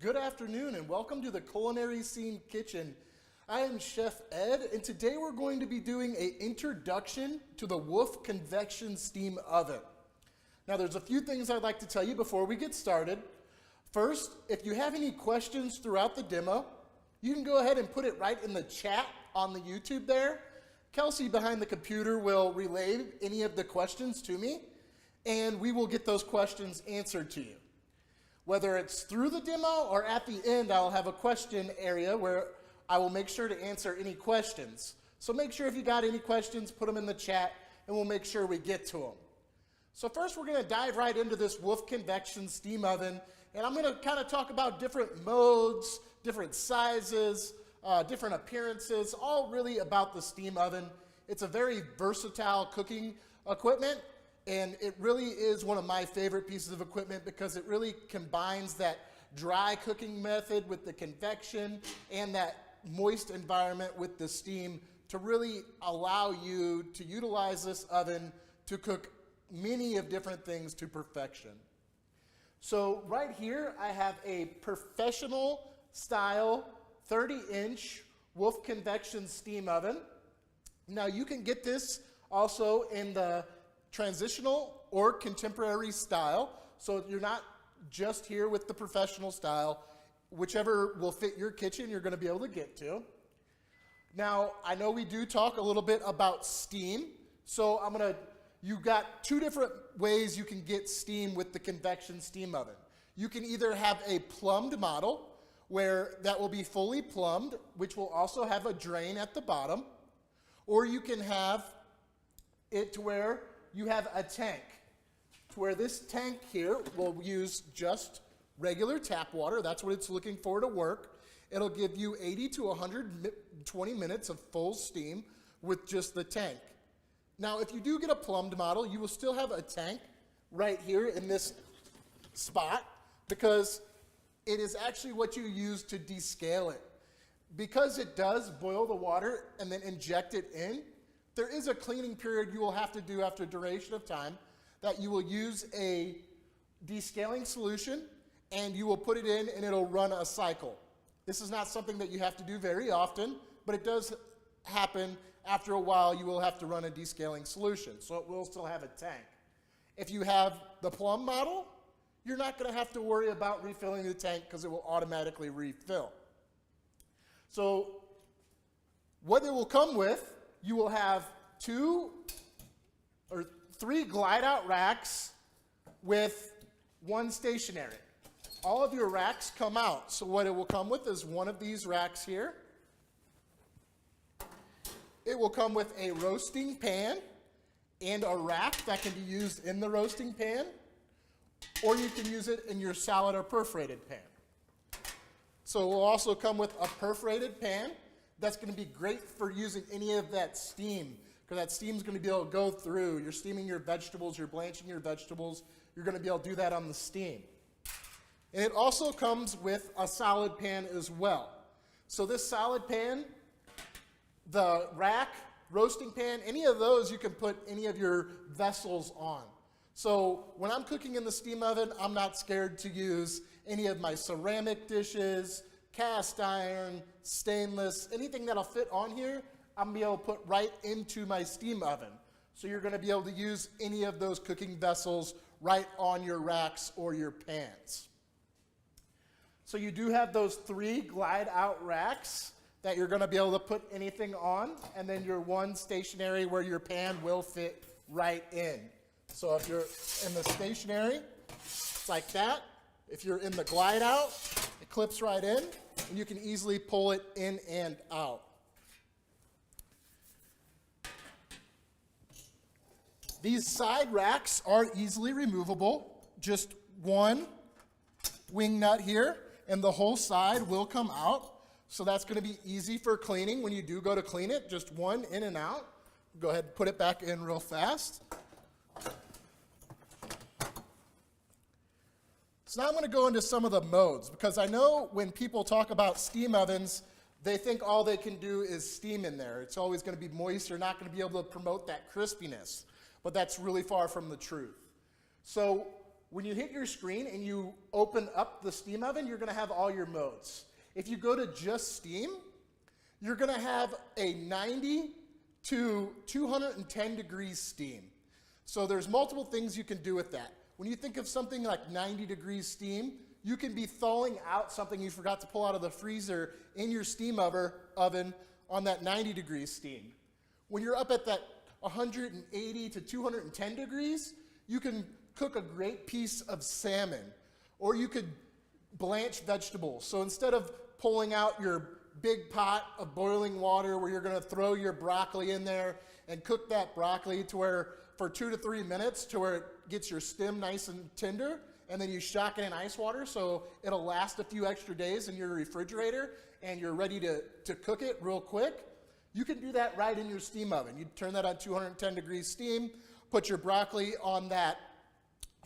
Good afternoon and welcome to the Culinary Scene Kitchen. I am Chef Ed and today we're going to be doing an introduction to the Wolf Convection Steam Oven. Now there's a few things I'd like to tell you before we get started. First, if you have any questions throughout the demo, you can go ahead and put it right in the chat on the YouTube there. Kelsey behind the computer will relay any of the questions to me and we will get those questions answered to you. Whether it's through the demo or at the end, I'll have a question area where I will make sure to answer any questions. So make sure if you got any questions, put them in the chat and we'll make sure we get to them. So first we're going to dive right into this Wolf Convection Steam Oven, and I'm going to kind of talk about different modes, different sizes, different appearances, all really about the steam oven. It's a very versatile cooking equipment. And it really is one of my favorite pieces of equipment because it really combines that dry cooking method with the convection and that moist environment with the steam to really allow you to utilize this oven to cook many of different things to perfection. So right here I have a professional style 30-inch Wolf Convection steam oven. Now you can get this also in the transitional or contemporary style, so you're not just here with the professional style. Whichever will fit your kitchen, you're going to be able to get to. Now, I know we do talk a little bit about steam, so you got two different ways you can get steam with the convection steam oven. You can either have a plumbed model, where that will be fully plumbed, which will also have a drain at the bottom, or you can have it to where you have a tank, to where this tank here will use just regular tap water. That's what it's looking for to work. It'll give you 80 to 120 minutes of full steam with just the tank. Now, if you do get a plumbed model, you will still have a tank right here in this spot because it is actually what you use to descale it. Because it does boil the water and then inject it in, there is a cleaning period you will have to do after a duration of time that you will use a descaling solution and you will put it in and it'll run a cycle. This is not something that you have to do very often, but it does happen. After a while you will have to run a descaling solution, so it will still have a tank. If you have the plumb model, you're not going to have to worry about refilling the tank because it will automatically refill. So what it will come with, you will have 2 or 3 glide-out racks with 1 stationary. All of your racks come out. So what it will come with is one of these racks here. It will come with a roasting pan and a rack that can be used in the roasting pan, or you can use it in your salad or perforated pan. So it will also come with a perforated pan. That's going to be great for using any of that steam, because that steam is going to be able to go through. You're steaming your vegetables, you're blanching your vegetables. You're going to be able to do that on the steam. And it also comes with a solid pan as well. So this solid pan, the rack, roasting pan, any of those you can put any of your vessels on. So when I'm cooking in the steam oven, I'm not scared to use any of my ceramic dishes, cast iron, stainless, anything that'll fit on here, I'm going to be able to put right into my steam oven. So you're going to be able to use any of those cooking vessels right on your racks or your pans. So you do have those 3 glide-out racks that you're going to be able to put anything on, and then your 1 stationary where your pan will fit right in. So if you're in the stationary, it's like that. If you're in the glide-out, it clips right in, and you can easily pull it in and out. These side racks are easily removable. Just 1 wing nut here, and the whole side will come out. So that's going to be easy for cleaning when you do go to clean it. Just 1 in and out. Go ahead and put it back in real fast. So now I'm going to go into some of the modes, because I know when people talk about steam ovens, they think all they can do is steam in there. It's always going to be moist. You're not going to be able to promote that crispiness. But that's really far from the truth. So when you hit your screen and you open up the steam oven, you're going to have all your modes. If you go to just steam, you're going to have a 90 to 210 degrees steam. So there's multiple things you can do with that. When you think of something like 90 degrees steam, you can be thawing out something you forgot to pull out of the freezer in your steam oven on that 90 degrees steam. When you're up at that 180 to 210 degrees, you can cook a great piece of salmon, or you could blanch vegetables. So instead of pulling out your big pot of boiling water where you're going to throw your broccoli in there and cook that broccoli to where for 2 to 3 minutes to where it gets your stem nice and tender, and then you shock it in ice water so it'll last a few extra days in your refrigerator and you're ready to cook it real quick, you can do that right in your steam oven. You turn that on 210 degrees steam, put your broccoli on that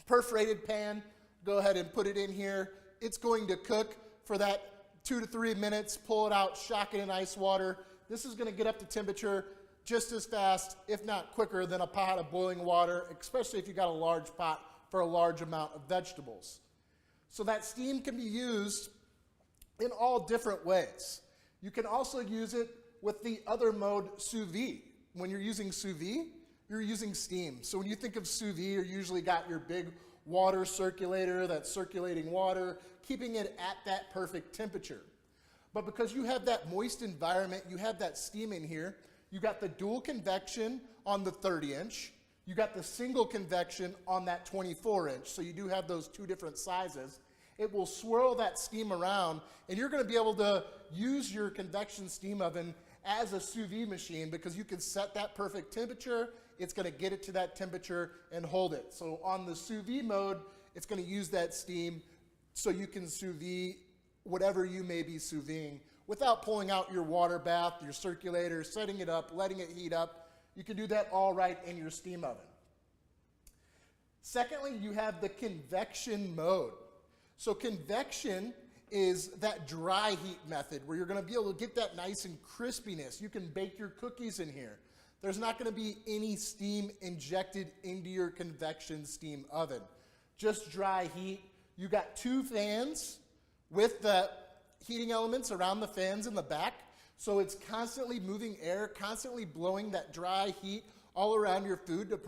perforated pan, go ahead and put it in here. It's going to cook for that 2 to 3 minutes, pull it out, shock it in ice water. This is going to get up to temperature just as fast, if not quicker, than a pot of boiling water, especially if you've got a large pot for a large amount of vegetables. So that steam can be used in all different ways. You can also use it with the other mode, sous vide. When you're using sous vide, you're using steam. So when you think of sous vide, you usually got your big water circulator that's circulating water, keeping it at that perfect temperature. But because you have that moist environment, you have that steam in here, you got the dual convection on the 30-inch, you got the single convection on that 24-inch, so you do have those two different sizes. It will swirl that steam around, and you're going to be able to use your convection steam oven as a sous vide machine because you can set that perfect temperature, it's going to get it to that temperature and hold it. So on the sous vide mode, it's going to use that steam so you can sous vide whatever you may be sous videing without pulling out your water bath, your circulator, setting it up, letting it heat up. You can do that all right in your steam oven. Secondly, you have the convection mode. So convection is that dry heat method where you're going to be able to get that nice and crispiness. You can bake your cookies in here. There's not going to be any steam injected into your convection steam oven. Just dry heat. You got 2 fans with the heating elements around the fans in the back. So it's constantly moving air, constantly blowing that dry heat all around your food to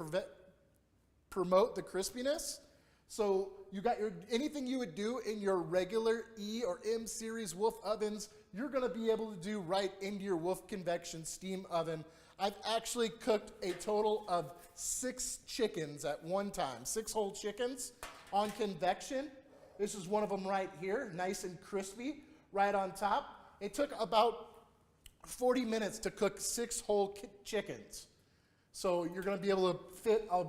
promote the crispiness. So you got anything you would do in your regular E or M series Wolf ovens, you're going to be able to do right into your Wolf Convection steam oven. I've actually cooked a total of 6 chickens at one time, 6 whole chickens on convection. This is one of them right here, nice and crispy, right on top. It took about 40 minutes to cook 6 whole chickens. So you're going to be able to fit a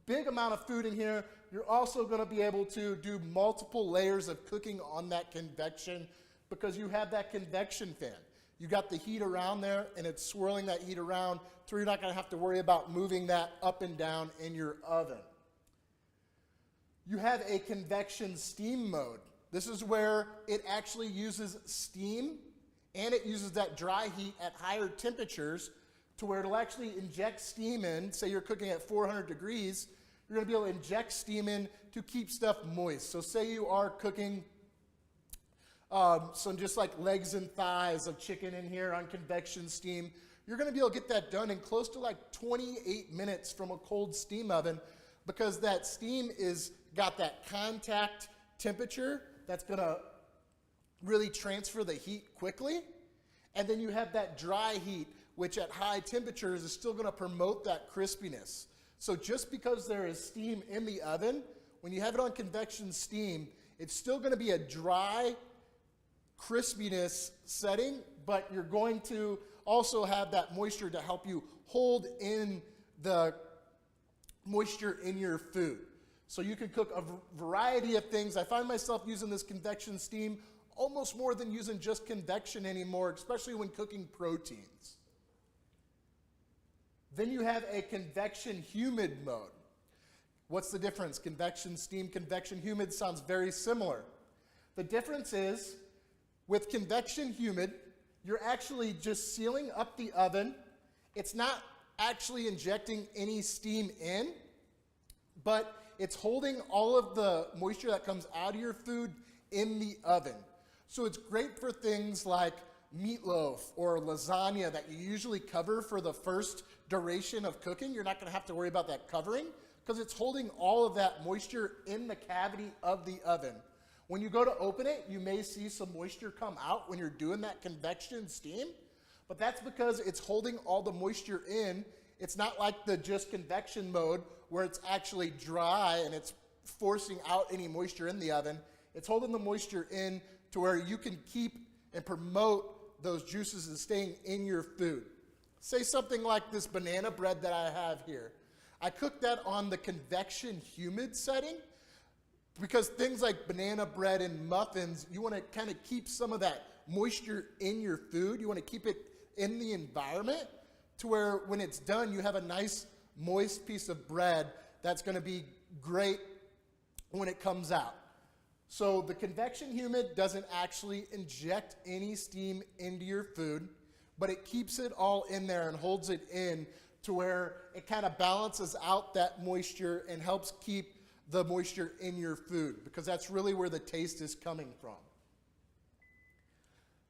big amount of food in here. You're also going to be able to do multiple layers of cooking on that convection because you have that convection fan. You got the heat around there and it's swirling that heat around so you're not going to have to worry about moving that up and down in your oven. You have a convection steam mode. This is where it actually uses steam and it uses that dry heat at higher temperatures to where it'll actually inject steam in. Say you're cooking at 400 degrees, you're going to be able to inject steam in to keep stuff moist. So say you are cooking some just like legs and thighs of chicken in here on convection steam. You're going to be able to get that done in close to like 28 minutes from a cold steam oven because that steam is got that contact temperature that's going to really transfer the heat quickly. And then you have that dry heat, which at high temperatures is still going to promote that crispiness. So just because there is steam in the oven, when you have it on convection steam, it's still going to be a dry crispiness setting, but you're going to also have that moisture to help you hold in the moisture in your food. So you can cook a variety of things. I find myself using this convection steam almost more than using just convection anymore, especially when cooking proteins. Then you have a convection humid mode. What's the difference? Convection steam, convection humid sounds very similar. The difference is with convection humid, you're actually just sealing up the oven. It's not actually injecting any steam in, but it's holding all of the moisture that comes out of your food in the oven. So it's great for things like meatloaf or lasagna that you usually cover for the first duration of cooking. You're not going to have to worry about that covering because it's holding all of that moisture in the cavity of the oven. When you go to open it, you may see some moisture come out when you're doing that convection steam, but that's because it's holding all the moisture in. It's not like the just convection mode where it's actually dry and it's forcing out any moisture in the oven. It's holding the moisture in to where you can keep and promote those juices and staying in your food. Say something like this banana bread that I have here. I cooked that on the convection humid setting because things like banana bread and muffins, you want to kind of keep some of that moisture in your food. You want to keep it in the environment to where when it's done, you have a nice moist piece of bread that's going to be great when it comes out. So the convection humid doesn't actually inject any steam into your food, but it keeps it all in there and holds it in to where it kind of balances out that moisture and helps keep the moisture in your food, because that's really where the taste is coming from.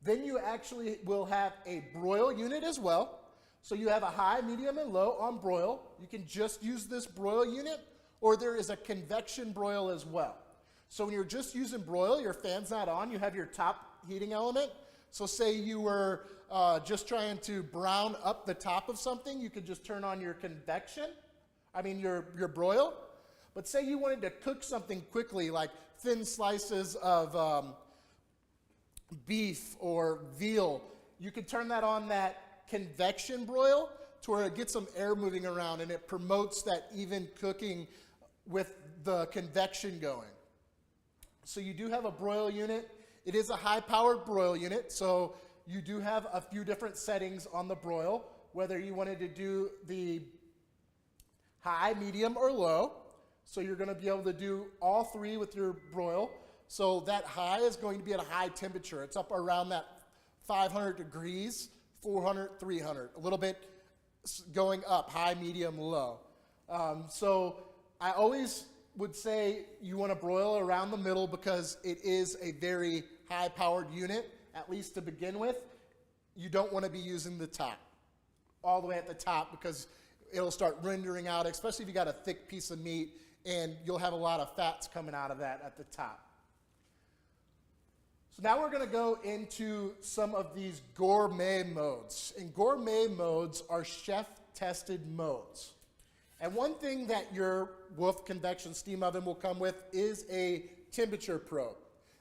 Then you actually will have a broil unit as well. So you have a high, medium, and low on broil. You can just use this broil unit, or there is a convection broil as well. So when you're just using broil, your fan's not on, you have your top heating element. So say you were just trying to brown up the top of something, you could just turn on your your broil. But say you wanted to cook something quickly, like thin slices of beef or veal, you could turn that on that convection broil to where it gets some air moving around and it promotes that even cooking with the convection going. So you do have a broil unit. It is a high-powered broil unit, so you do have a few different settings on the broil, whether you wanted to do the high, medium, or low. So you're going to be able to do all three with your broil. So that high is going to be at a high temperature. It's up around that 500 degrees, 400, 300, a little bit going up, high, medium, low. So I always would say you want to broil around the middle because it is a very high-powered unit, at least to begin with. You don't want to be using the top, all the way at the top, because it'll start rendering out, especially if you got a thick piece of meat, and you'll have a lot of fats coming out of that at the top. So now we're going to go into some of these gourmet modes. And gourmet modes are chef-tested modes. And one thing that your Wolf convection steam oven will come with is a temperature probe.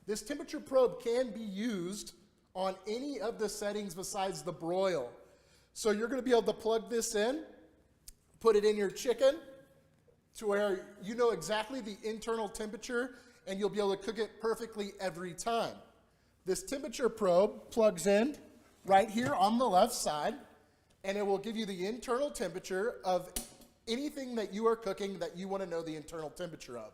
This temperature probe can be used on any of the settings besides the broil. So you're going to be able to plug this in, put it in your chicken to where you know exactly the internal temperature, and you'll be able to cook it perfectly every time. This temperature probe plugs in right here on the left side, and it will give you the internal temperature of anything that you are cooking that you want to know the internal temperature of.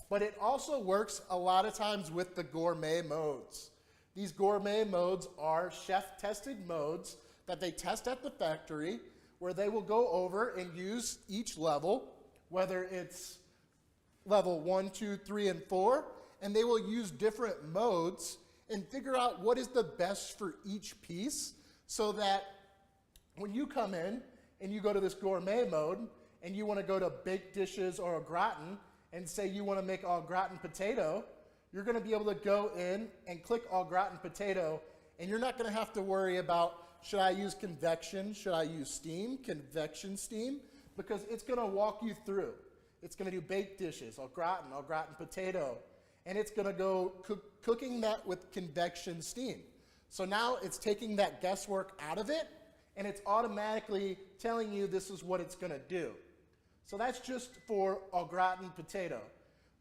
But it also works a lot of times with the gourmet modes. These gourmet modes are chef-tested modes that they test at the factory, where they will go over and use each level, whether it's level 1, 2, 3, and 4, and they will use different modes and figure out what is the best for each piece, so that when you come in and you go to this gourmet mode and you want to go to baked dishes or au gratin and say you want to make au gratin potato, you're going to be able to go in and click au gratin potato, and you're not going to have to worry about, should I use convection, should I use steam, convection steam, because it's going to walk you through. It's going to do baked dishes, au gratin potato, and it's going to go cooking that with convection steam. So now it's taking that guesswork out of it, and it's automatically telling you this is what it's going to do. So that's just for au gratin potato.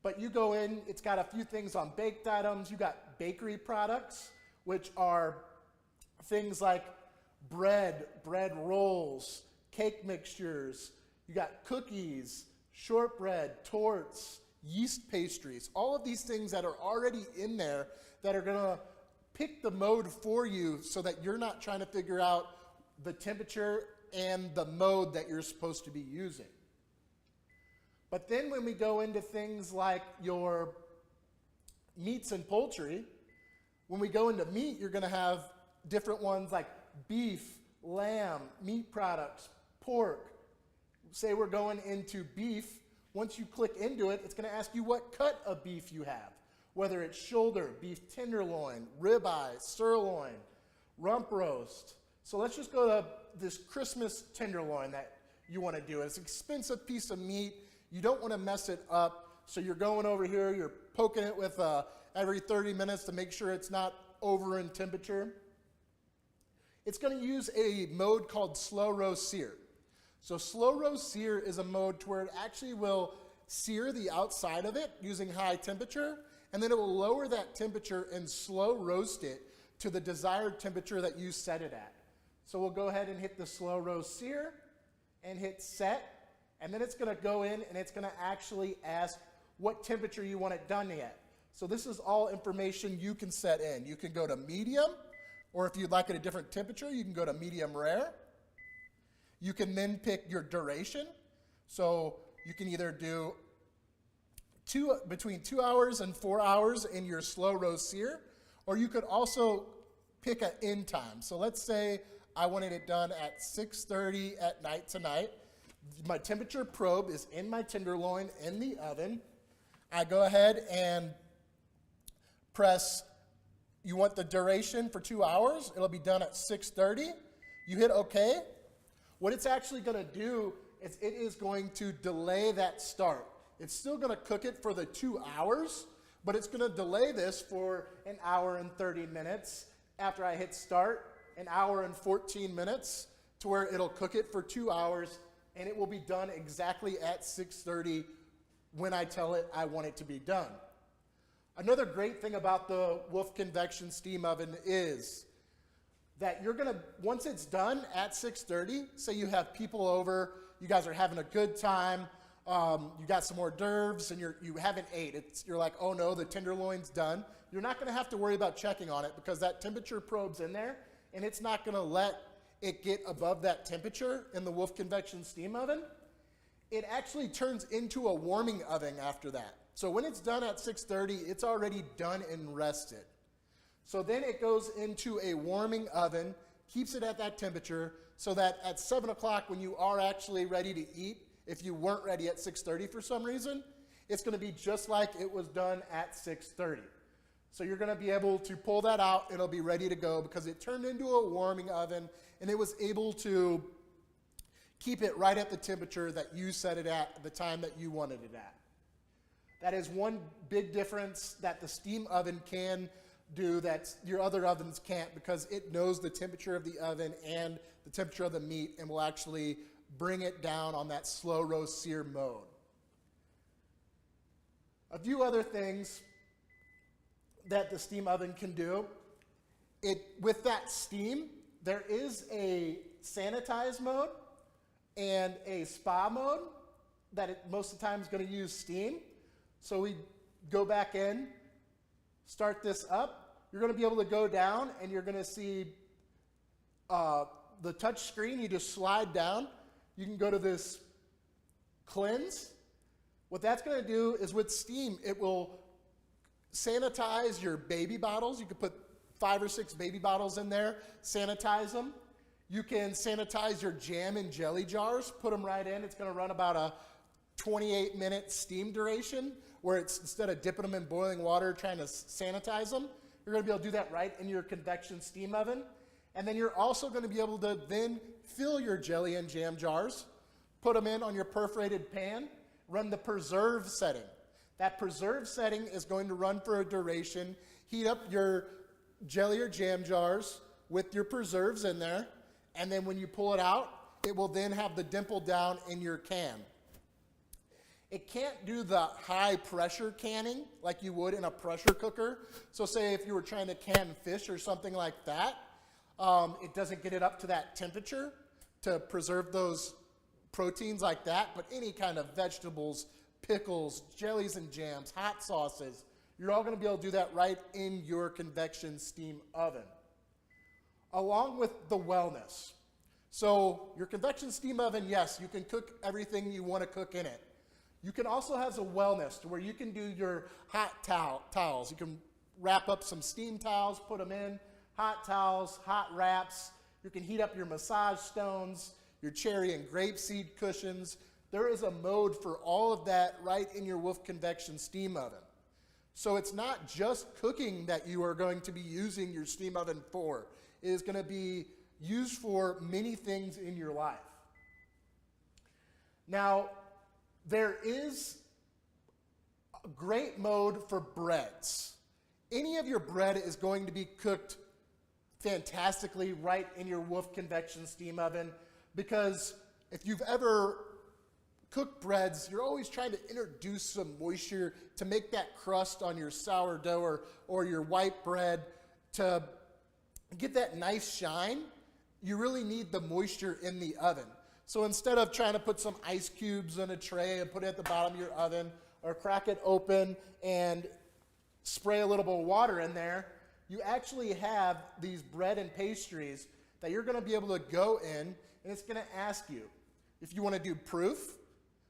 But you go in, it's got a few things on baked items. You got bakery products, which are things like bread rolls, cake mixtures. You got cookies, shortbread, torts, yeast pastries, all of these things that are already in there that are going to pick the mode for you so that you're not trying to figure out the temperature and the mode that you're supposed to be using. But then when we go into things like your meats and poultry, when we go into meat, you're going to have different ones like beef, lamb, meat products, pork. Say we're going into beef. Once you click into it, it's going to ask you what cut of beef you have, whether it's shoulder, beef tenderloin, ribeye, sirloin, rump roast. So let's just go to this Christmas tenderloin that you want to do. It's an expensive piece of meat. You don't want to mess it up. So you're going over here, you're poking it with every 30 minutes to make sure it's not over in temperature. It's going to use a mode called slow roast sear. So slow roast sear is a mode to where it actually will sear the outside of it using high temperature, and then it will lower that temperature and slow roast it to the desired temperature that you set it at. So we'll go ahead and hit the slow roast sear and hit set, and then it's going to go in and it's going to actually ask what temperature you want it done at. So this is all information you can set in. You can go to medium, or if you'd like it a different temperature, you can go to medium rare. You can then pick your duration. So you can either do between 2 hours and 4 hours in your slow roast sear, or you could also pick an end time. So let's say I wanted it done at 6:30 at night tonight. My temperature probe is in my tenderloin in the oven. I go ahead and press, you want the duration for 2 hours. It'll be done at 6:30. You hit OK. What it's actually going to do is it is going to delay that start. It's still going to cook it for the 2 hours, but it's going to delay this for an hour and 30 minutes after I hit start, an hour and 14 minutes, to where it'll cook it for 2 hours, and it will be done exactly at 6:30 when I tell it I want it to be done. Another great thing about the Wolf Convection Steam Oven is that you're gonna, once it's done at 6:30, say you have people over, you guys are having a good time, you got some hors d'oeuvres and you haven't ate. You're like, oh no, the tenderloin's done. You're not gonna have to worry about checking on it because that temperature probe's in there and it's not gonna let it get above that temperature in the Wolf Convection Steam Oven. It actually turns into a warming oven after that. So when it's done at 6:30, it's already done and rested. So then it goes into a warming oven, keeps it at that temperature, so that at 7 o'clock when you are actually ready to eat, if you weren't ready at 6:30 for some reason, it's going to be just like it was done at 6:30. So you're going to be able to pull that out, it'll be ready to go because it turned into a warming oven and it was able to keep it right at the temperature that you set it at the time that you wanted it at. That is one big difference that the steam oven can do that your other ovens can't, because it knows the temperature of the oven and the temperature of the meat and will actually bring it down on that slow roast sear mode. A few other things that the steam oven can do. With that steam, there is a sanitize mode and a spa mode that most of the time is going to use steam. So we go back in, start this up. You're going to be able to go down and you're going to see the touch screen. You just slide down. You can go to this cleanse. What that's going to do is with steam, it will sanitize your baby bottles. You could put 5 or 6 baby bottles in there, sanitize them. You can sanitize your jam and jelly jars, put them right in. It's going to run about a 28-minute steam duration, where it's, instead of dipping them in boiling water trying to sanitize them, you're going to be able to do that right in your convection steam oven. And then you're also going to be able to then fill your jelly and jam jars, put them in on your perforated pan, run the preserve setting. That preserve setting is going to run for a duration. Heat up your jelly or jam jars with your preserves in there, and then when you pull it out, it will then have the dimple down in your can. It can't do the high pressure canning like you would in a pressure cooker. So say if you were trying to can fish or something like that, it doesn't get it up to that temperature to preserve those proteins like that, but any kind of vegetables, pickles, jellies and jams, hot sauces, you're all going to be able to do that right in your convection steam oven. Along with the wellness. So your convection steam oven, yes, you can cook everything you want to cook in it. You can also have a wellness to where you can do your hot towels. You can wrap up some steam towels, put them in, hot towels, hot wraps. You can heat up your massage stones, your cherry and grapeseed cushions. There is a mode for all of that right in your Wolf Convection steam oven. So it's not just cooking that you are going to be using your steam oven for. It is going to be used for many things in your life. Now, there is a great mode for breads. Any of your bread is going to be cooked fantastically right in your Wolf Convection steam oven, because if you've ever cooked breads, you're always trying to introduce some moisture to make that crust on your sourdough or your white bread to get that nice shine. You really need the moisture in the oven. So instead of trying to put some ice cubes in a tray and put it at the bottom of your oven, or crack it open and spray a little bit of water in there, you actually have these bread and pastries that you're going to be able to go in, and it's going to ask you if you want to do proof.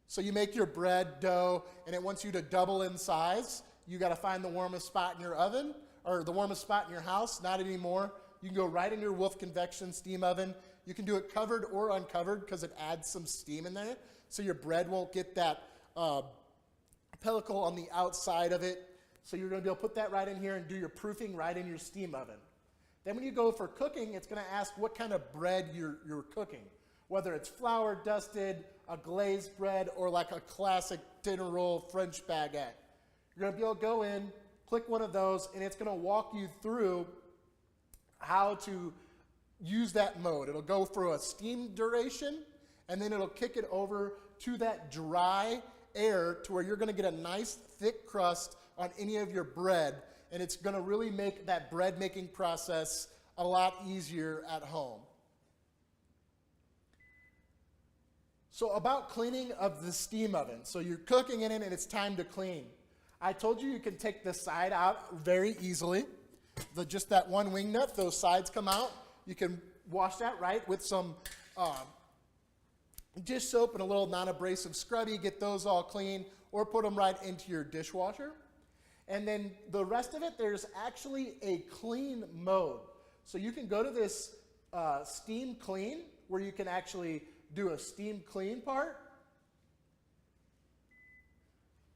So you make your bread dough, and it wants you to double in size. You got to find the warmest spot in your oven, or the warmest spot in your house. Not anymore. You can go right in your Wolf Convection steam oven. You can do it covered or uncovered because it adds some steam in there, so your bread won't get that pellicle on the outside of it. So you're going to be able to put that right in here and do your proofing right in your steam oven. Then when you go for cooking, it's going to ask what kind of bread you're cooking, whether it's flour dusted, a glazed bread, or like a classic dinner roll French baguette. You're going to be able to go in, click one of those, and it's going to walk you through how to use that mode. It'll go for a steam duration, and then it'll kick it over to that dry air to where you're going to get a nice thick crust on any of your bread, and it's going to really make that bread making process a lot easier at home. So about cleaning of the steam oven. So you're cooking in it and it's time to clean. I told you can take the side out very easily. Just that one wing nut, those sides come out. You can wash that right with some dish soap and a little non-abrasive scrubby, get those all clean, or put them right into your dishwasher. And then the rest of it, there's actually a clean mode. So you can go to this steam clean, where you can actually do a steam clean part,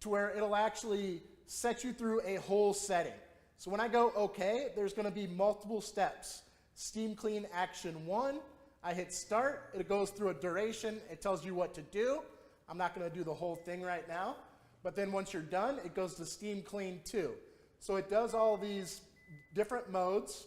to where it'll actually set you through a whole setting. So when I go OK, there's going to be multiple steps. Steam clean action 1, I hit start, it goes through a duration, it tells you what to do. I'm not going to do the whole thing right now. But then once you're done, it goes to steam clean 2. So it does all these different modes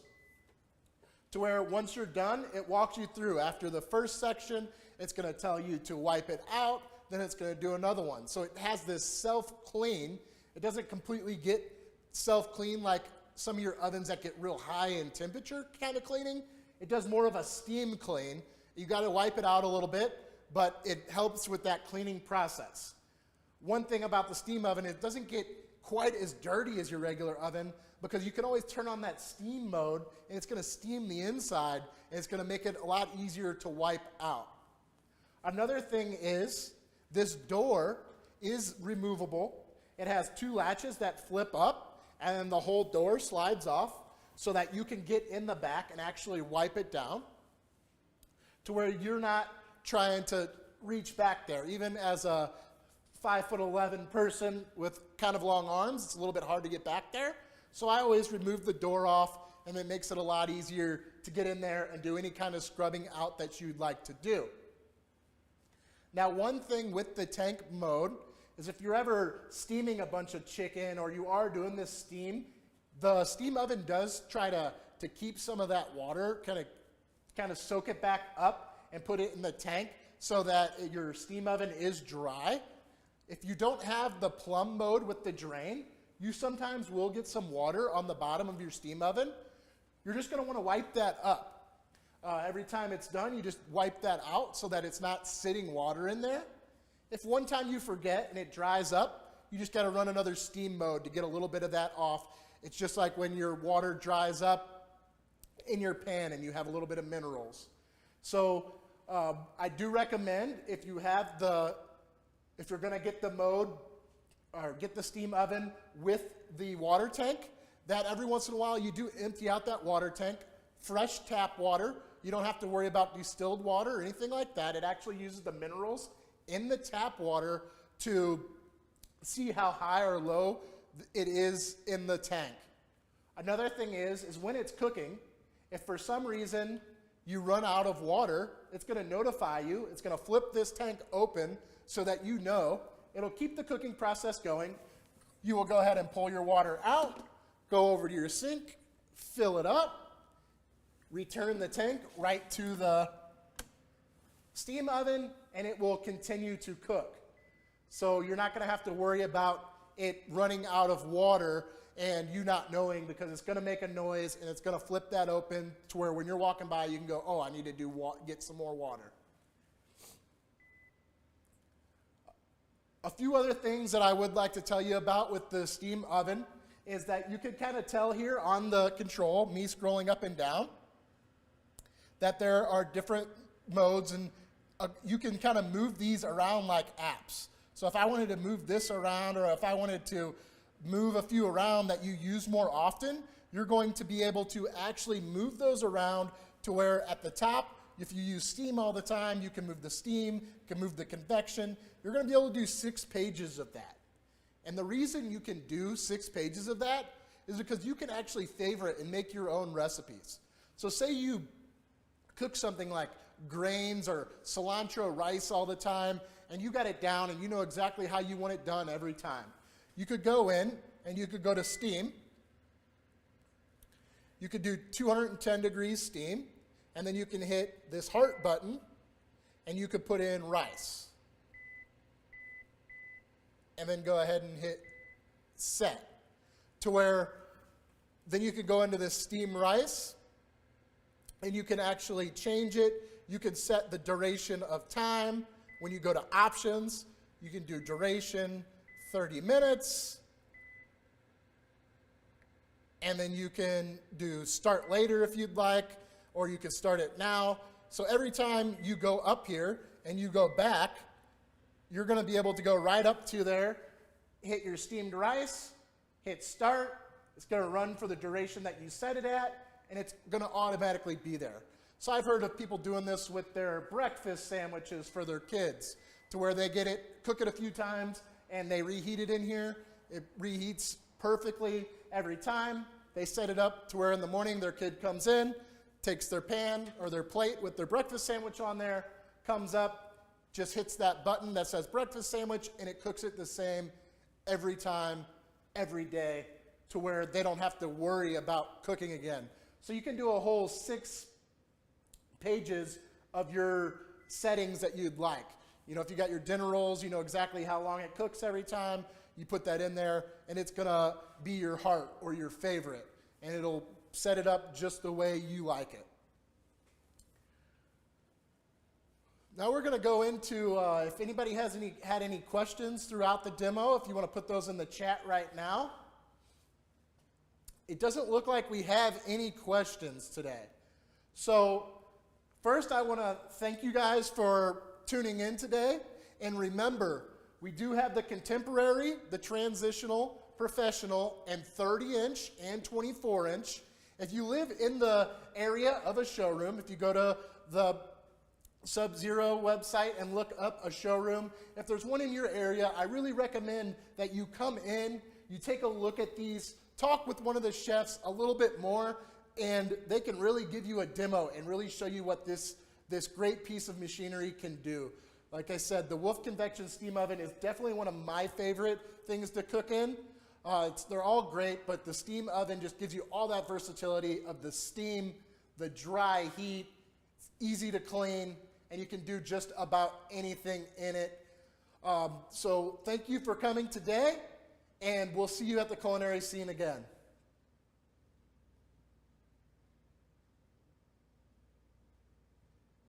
to where once you're done, it walks you through. After the first section, it's going to tell you to wipe it out, then it's going to do another one. So it has this self-clean. It doesn't completely get self-clean like some of your ovens that get real high in temperature kind of cleaning. It does more of a steam clean. You got to wipe it out a little bit, but it helps with that cleaning process. One thing about the steam oven, it doesn't get quite as dirty as your regular oven, because you can always turn on that steam mode and it's going to steam the inside, and it's going to make it a lot easier to wipe out. Another thing is this door is removable. It has 2 latches that flip up, and then the whole door slides off so that you can get in the back and actually wipe it down, to where you're not trying to reach back there. Even as a 5'11" person with kind of long arms, it's a little bit hard to get back there. So I always remove the door off, and it makes it a lot easier to get in there and do any kind of scrubbing out that you'd like to do. Now, one thing with the tank mode is if you're ever steaming a bunch of chicken, or you are doing this steam, the steam oven does try to keep some of that water, kind of soak it back up and put it in the tank so that your steam oven is dry. If you don't have the plumb mode with the drain, you sometimes will get some water on the bottom of your steam oven. You're just going to want to wipe that up. Every time it's done, you just wipe that out so that it's not sitting water in there. If one time you forget and it dries up, you just got to run another steam mode to get a little bit of that off. It's just like when your water dries up in your pan and you have a little bit of minerals. So I do recommend, if you have the if you're going to get the mode or get the steam oven with the water tank, that every once in a while you do empty out that water tank, fresh tap water. You don't have to worry about distilled water or anything like that. It actually uses the minerals in the tap water to see how high or low it is in the tank. Another thing is when it's cooking, if for some reason you run out of water, it's going to notify you. It's going to flip this tank open so that you know. It'll keep the cooking process going. You will go ahead and pull your water out, go over to your sink, fill it up, return the tank right to the steam oven, and it will continue to cook. So you're not going to have to worry about it running out of water and you not knowing, because it's going to make a noise and it's going to flip that open to where when you're walking by you can go, oh, I need to get some more water. A few other things that I would like to tell you about with the steam oven is that you can kind of tell here on the control, me scrolling up and down, that there are different modes, and you can kind of move these around like apps. So if I wanted to move this around, or if I wanted to move a few around that you use more often, you're going to be able to actually move those around to where at the top, if you use steam all the time, you can move the steam, you can move the convection. You're going to be able to do 6 pages of that. And the reason you can do 6 pages of that is because you can actually favorite and make your own recipes. So say you cook something like grains or cilantro rice all the time, and you got it down and you know exactly how you want it done every time. You could go in and you could go to steam. You could do 210 degrees steam, and then you can hit this heart button and you could put in rice. And then go ahead and hit set, to where then you could go into this steam rice and you can actually change it. You can set the duration of time. When you go to options, you can do duration 30 minutes. And then you can do start later if you'd like, or you can start it now. So every time you go up here and you go back, you're going to be able to go right up to there, hit your steamed rice, hit start. It's going to run for the duration that you set it at, and it's going to automatically be there. So I've heard of people doing this with their breakfast sandwiches for their kids, to where they get it, cook it a few times, and they reheat it in here. It reheats perfectly every time. They set it up to where in the morning their kid comes in, takes their pan or their plate with their breakfast sandwich on there, comes up, just hits that button that says breakfast sandwich, and it cooks it the same every time, every day, to where they don't have to worry about cooking again. So you can do a whole 6 pages of your settings that you'd like. You know, if you got your dinner rolls, you know exactly how long it cooks every time. You put that in there, and it's going to be your heart or your favorite, and it'll set it up just the way you like it. Now we're going to go into, if anybody has had any questions throughout the demo, if you want to put those in the chat right now. It doesn't look like we have any questions today. So first, I want to thank you guys for tuning in today. And remember, we do have the contemporary, the transitional, professional, and 30-inch and 24-inch. If you live in the area of a showroom, if you go to the Sub-Zero website and look up a showroom, if there's one in your area, I really recommend that you come in, you take a look at these, talk with one of the chefs a little bit more, and they can really give you a demo and really show you what this great piece of machinery can do. Like I said, the Wolf Convection Steam Oven is definitely one of my favorite things to cook in. They're all great, but the steam oven just gives you all that versatility of the steam, the dry heat. It's easy to clean, and you can do just about anything in it. So thank you for coming today, and we'll see you at the culinary scene again.